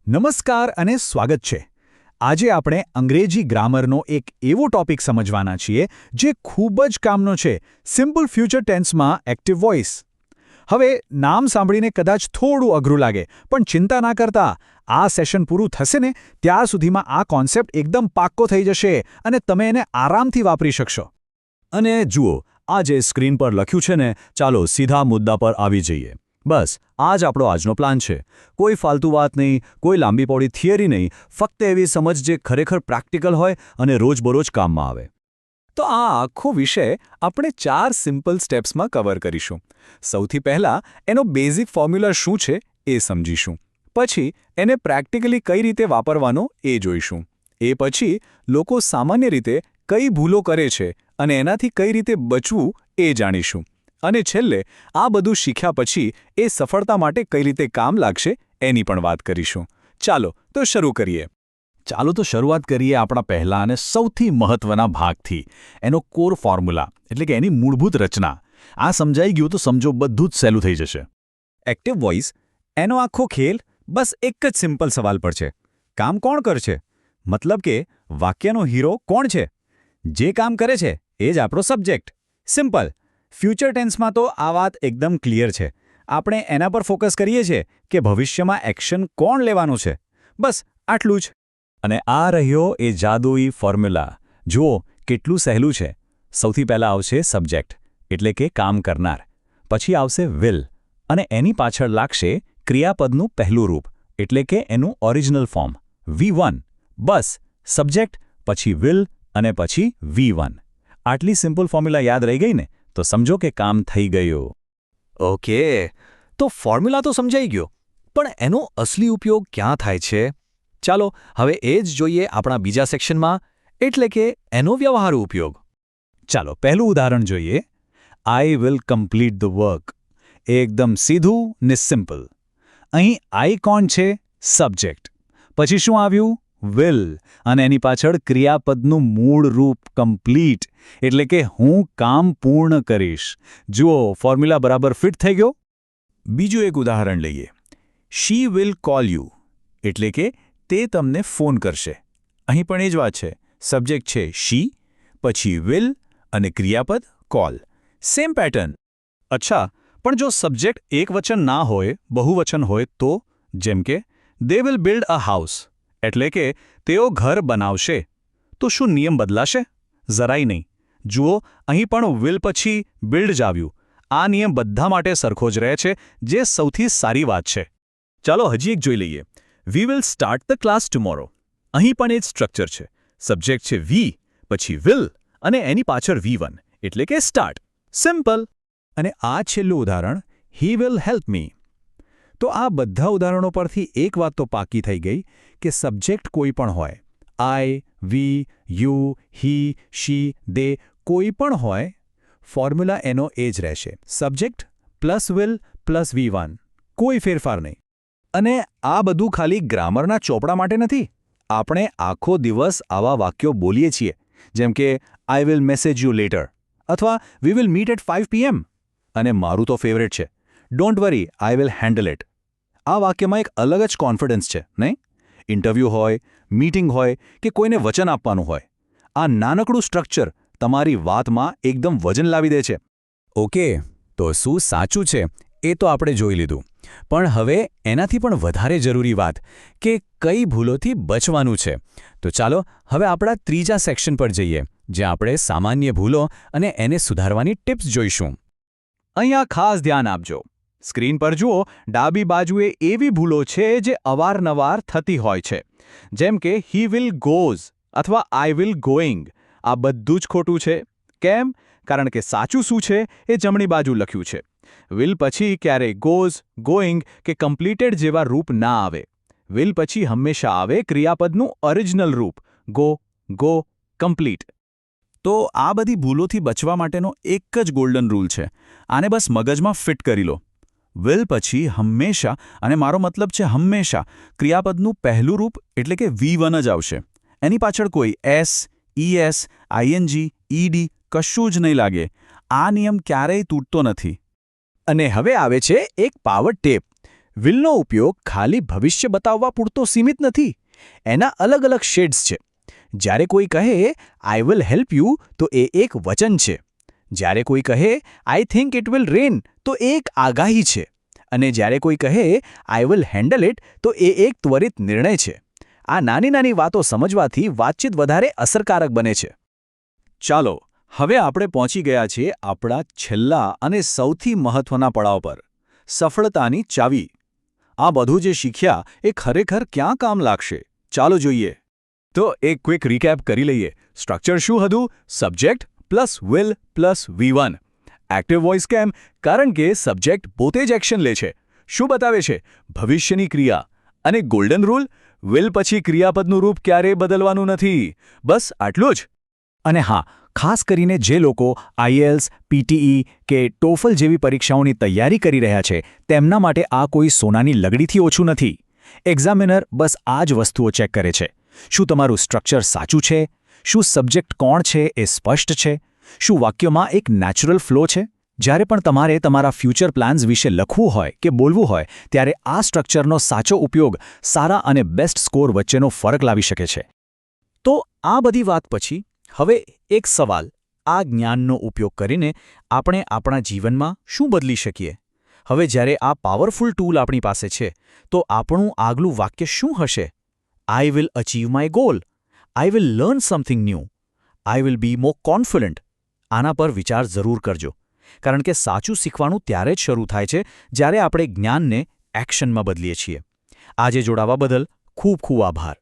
નમસ્કાર અને સ્વાગત છે. આજે આપણે અંગ્રેજી ગ્રામરનો એક એવો ટોપિક સમજવાના છીએ જે ખૂબ જ કામનો છે, સિમ્પલ ફ્યુચર ટેન્સમાં એક્ટિવ વોઇસ. હવે નામ સાંભળીને કદાચ થોડું અઘરું લાગે, પણ ચિંતા ના કરતા. આ સેશન પૂરું થશે ને ત્યાં સુધીમાં આ કોન્સેપ્ટ એકદમ પાક્કો થઈ જશે અને તમે એને આરામથી વાપરી શકશો. અને જુઓ, આ જે સ્ક્રીન પર લખ્યું છે ને, ચાલો સીધા મુદ્દા પર આવી જઈએ. બસ આ જ આપણો આજનો પ્લાન છે. કોઈ ફાલતુ વાત નહીં, કોઈ લાંબી પહોળી થિયરી નહીં, ફક્ત એવી સમજ જે ખરેખર પ્રેક્ટિકલ હોય અને રોજબરોજ કામમાં આવે. તો આ આખો વિષય આપણે 4 સિમ્પલ સ્ટેપ્સમાં કવર કરીશું. સૌથી પહેલાં એનો બેઝિક ફોર્મ્યુલા શું છે એ સમજીશું. પછી એને પ્રેક્ટિકલી કઈ રીતે વાપરવાનો એ જોઈશું. એ પછી લોકો સામાન્ય રીતે કઈ ભૂલો કરે છે અને એનાથી કઈ રીતે બચવું એ જાણીશું. અને છેલ્લે આ બધું શીખ્યા પછી એ સફળતા માટે કઈ રીતે કામ લાગશે એની પણ વાત કરીશું. ચાલો તો શરૂ કરીએ. ચાલો તો શરૂઆત કરીએ આપણા પહેલા અને સૌથી મહત્વના ભાગથી, એનો કોર ફોર્મ્યુલા, એટલે કે એની મૂળભૂત રચના. આ સમજાઈ ગયું તો સમજો બધું જ સહેલું થઈ જશે. એક્ટિવ વોઇસ, એનો આખો ખેલ બસ એક જ સિમ્પલ સવાલ પર છે. કામ કોણ કરશે? મતલબ કે વાક્યનો હીરો કોણ છે? જે કામ કરે છે એ જ આપણો સબ્જેક્ટ. સિમ્પલ. ફ્યુચર ટેન્સમાં તો આ વાત એકદમ ક્લિયર છે. આપણે એના પર ફોકસ કરીએ છીએ કે ભવિષ્યમાં એક્શન કોણ લેવાનું છે. બસ આટલું જ. અને આ રહ્યો એ જાદુઈ ફોર્મ્યુલા. જુઓ કેટલું સહેલું છે. સૌથી પહેલાં આવશે સબ્જેક્ટ, એટલે કે કામ કરનાર. પછી આવશે વિલ, અને એની પાછળ લાગશે ક્રિયાપદનું પહેલું રૂપ, એટલે કે એનું ઓરિજિનલ ફોર્મ V1. બસ સબ્જેક્ટ, પછી વિલ અને પછી V1. આટલી સિમ્પલ ફોર્મ્યુલા યાદ રહી ગઈ ને, તો સમજો કે કામ થઈ ગયું. ઓકે, તો ફોર્મ્યુલા તો સમજાઈ ગયો, પણ એનો અસલી ઉપયોગ ક્યાં થાય છે? ચાલો હવે એ જ જોઈએ આપણા બીજા સેક્શનમાં, એટલે કે એનો વ્યવહારુ ઉપયોગ. ચાલો પહેલું ઉદાહરણ જોઈએ. I will complete the work. એકદમ સીધું ને સિમ્પલ. અહીં આઈ કોણ છે? સબ્જેક્ટ. પછી શું આવ્યું? વિલ, અને એની પાછળ ક્રિયાપદનું મૂળ રૂપ કમ્પ્લીટ, એટલે કે હું કામ પૂર્ણ કરીશ. જુઓ ફોર્મ્યુલા બરાબર ફિટ થઈ ગયો. બીજું એક ઉદાહરણ લઈએ. શી વિલ કોલ યુ, એટલે કે તે તમને ફોન કરશે. અહીં પણ એ જ વાત છે. સબ્જેક્ટ છે શી, પછી વિલ અને ક્રિયાપદ કોલ. Same pattern. અચ્છા, પણ જો સબ્જેક્ટ એકવચન ના હોય, બહુવચન હોય તો? જેમ કે they will build a house, એટલે કે તેઓ ઘર બનાવશે. તો શું નિયમ બદલાશે? જરાય નહીં. જુઓ અહીં પણ વિલ પછી બિલ્ડ જ આવ્યું. આ નિયમ બધા માટે સરખો જ રહે છે, જે સૌથી સારી વાત છે. ચાલો હજી એક જોઈ લઈએ. We will start the class tomorrow. અહીં પણ એ જ સ્ટ્રક્ચર છે. સબ્જેક્ટ છે વી, પછી વિલ અને એની પાછળ V1, એટલે કે સ્ટાર્ટ. સિમ્પલ. અને આ છેલ્લું ઉદાહરણ, હી વિલ હેલ્પ મી. તો આ બધા ઉદાહરણો પરથી એક વાત તો પાકી થઈ ગઈ કે સબ્જેક્ટ કોઈ પણ હોય, આઈ, વી, યુ, હી, શી, દે, કોઈ પણ હોય, ફોર્મ્યુલા એનો એ જ રહેશે. Subject plus will plus V1. કોઈ ફેરફાર નહીં. અને આ બધું ખાલી ગ્રામરના ચોપડા માટે નથી. આપણે આખો દિવસ આવા વાક્યો બોલીએ છીએ, જેમ કે I will message you later, અથવા we will meet at 5 PM. અને મારું તો ફેવરેટ છે, don't worry, I will handle it. આ વાક્યમાં એક અલગ જ કોન્ફિડન્સ છે, નહીં? ઇન્ટરવ્યૂ હોય, મીટિંગ હોય કે કોઈને વચન આપવાનું હોય, આ નાનકડું સ્ટ્રક્ચર તમારી વાતમાં એકદમ વજન લાવી દે છે. ઓકે, તો શું સાચું છે એ તો આપણે જોઈ લીધું. પણ હવે એનાથી પણ વધારે જરૂરી વાત કે કઈ ભૂલોથી બચવાનું છે. તો ચાલો હવે આપણા ત્રીજા સેક્શન પર જઈએ, જ્યાં આપણે સામાન્ય ભૂલો અને એને સુધારવાની ટિપ્સ જોઈશું. અહીંયા ખાસ ધ્યાન આપજો. સ્ક્રીન પર જુઓ, ડાબી બાજુએ એવી ભૂલો છે જે અવારનવાર થતી હોય છે. જેમ કે હી વિલ ગોઝ અથવા આઈ વિલ ગોઈંગ. આ બધું જ ખોટું છે. કેમ? કારણ કે સાચું શું છે એ જમણી બાજુ લખ્યું છે. વિલ પછી ક્યારેય ગોઝ, ગોઈંગ કે કમ્પ્લીટેડ જેવા રૂપ ના આવે. વિલ પછી હંમેશા આવે ક્રિયાપદનું ઓરિજિનલ રૂપ, ગો, ગો, કમ્પ્લીટ. તો આ બધી ભૂલોથી બચવા માટેનો એક જ ગોલ્ડન રૂલ છે. આને બસ મગજમાં ફિટ કરી લો. વિલ પછી હંમેશા, અને મારો મતલબ છે હંમેશા, ક્રિયાપદનું પહેલું રૂપ એટલે કે V1 જ આવશે. એની પાછળ કોઈ એસ, ES, ING, ED કશું જ નહીં લાગે. આ નિયમ ક્યારેય તૂટતો નથી. અને હવે આવે છે એક પાવર ટેપ. વિલનો ઉપયોગ ખાલી ભવિષ્ય બતાવવા પૂરતો સીમિત નથી. એના અલગ અલગ શેડ્સ છે. જ્યારે કોઈ કહે આઈ વિલ હેલ્પ યુ તો એ એક વચન છે. જ્યારે કોઈ કહે આઈ થિંક ઇટ વિલ રેન તો એ એક આગાહી છે. અને જ્યારે કોઈ કહે આઈ વિલ હેન્ડલ ઇટ તો એ એક ત્વરિત નિર્ણય છે. આ નાની નાની વાતો સમજવાથી વાતચીત વધારે અસરકારક બને છે. ચાલો હવે આપણે પહોંચી ગયા છીએ આપણા છેલ્લા અને સૌથી મહત્વના પડાવ પર, સફળતાની ચાવી. આ બધું જે શીખ્યા એ ખરેખર ક્યાં કામ લાગશે? ચાલો જોઈએ. તો એક ક્વિક રીકેપ કરી લઈએ. સ્ટ્રક્ચર શું હતું? Subject plus will plus V1. Active voice કેમ? કારણ કે સબ્જેક્ટ પોતે જ એક્શન લે છે. શું બતાવે છે? ભવિષ્યની ક્રિયા. અને ગોલ્ડન રૂલ? વિલ પછી ક્રિયાપદનું રૂપ ક્યારેય બદલવાનું નથી. બસ આટલું જ. અને હા, ખાસ કરીને જે લોકો IELTS, PTE કે TOEFL જેવી પરીક્ષાઓની તૈયારી કરી રહ્યા છે તેમના માટે આ કોઈ સોનાની લગડીથી ઓછું નથી. એક્ઝામિનર બસ આ જ વસ્તુઓ ચેક કરે છે. શું તમારું સ્ટ્રક્ચર સાચું છે? શું સબ્જેક્ટ કોણ છે એ સ્પષ્ટ છે? શું વાક્યમાં એક નેચરલ ફ્લો છે? જ્યારે પણ તમારે તમારા ફ્યુચર પ્લાન્સ વિશે લખવું હોય કે બોલવું હોય ત્યારે આ સ્ટ્રક્ચરનો સાચો ઉપયોગ સારા અને બેસ્ટ સ્કોર વચ્ચેનો ફરક લાવી શકે છે. તો આ બધી વાત પછી હવે એક સવાલ: આ જ્ઞાનનો ઉપયોગ કરીને આપણે આપણા જીવનમાં શું બદલી શકીએ? હવે જ્યારે આ પાવરફુલ ટૂલ આપણી પાસે છે તો આપણું આગલું વાક્ય શું હશે? I will achieve my goal. I will learn something new. I will be more confident. આના પર વિચાર જરૂર કરજો, કારણ કે સાચું શીખવાનું ત્યારે જ શરૂ થાય છે જ્યારે આપણે જ્ઞાનને એક્શનમાં બદલીએ છીએ. આજે જોડાવા બદલ ખૂબ ખૂબ આભાર.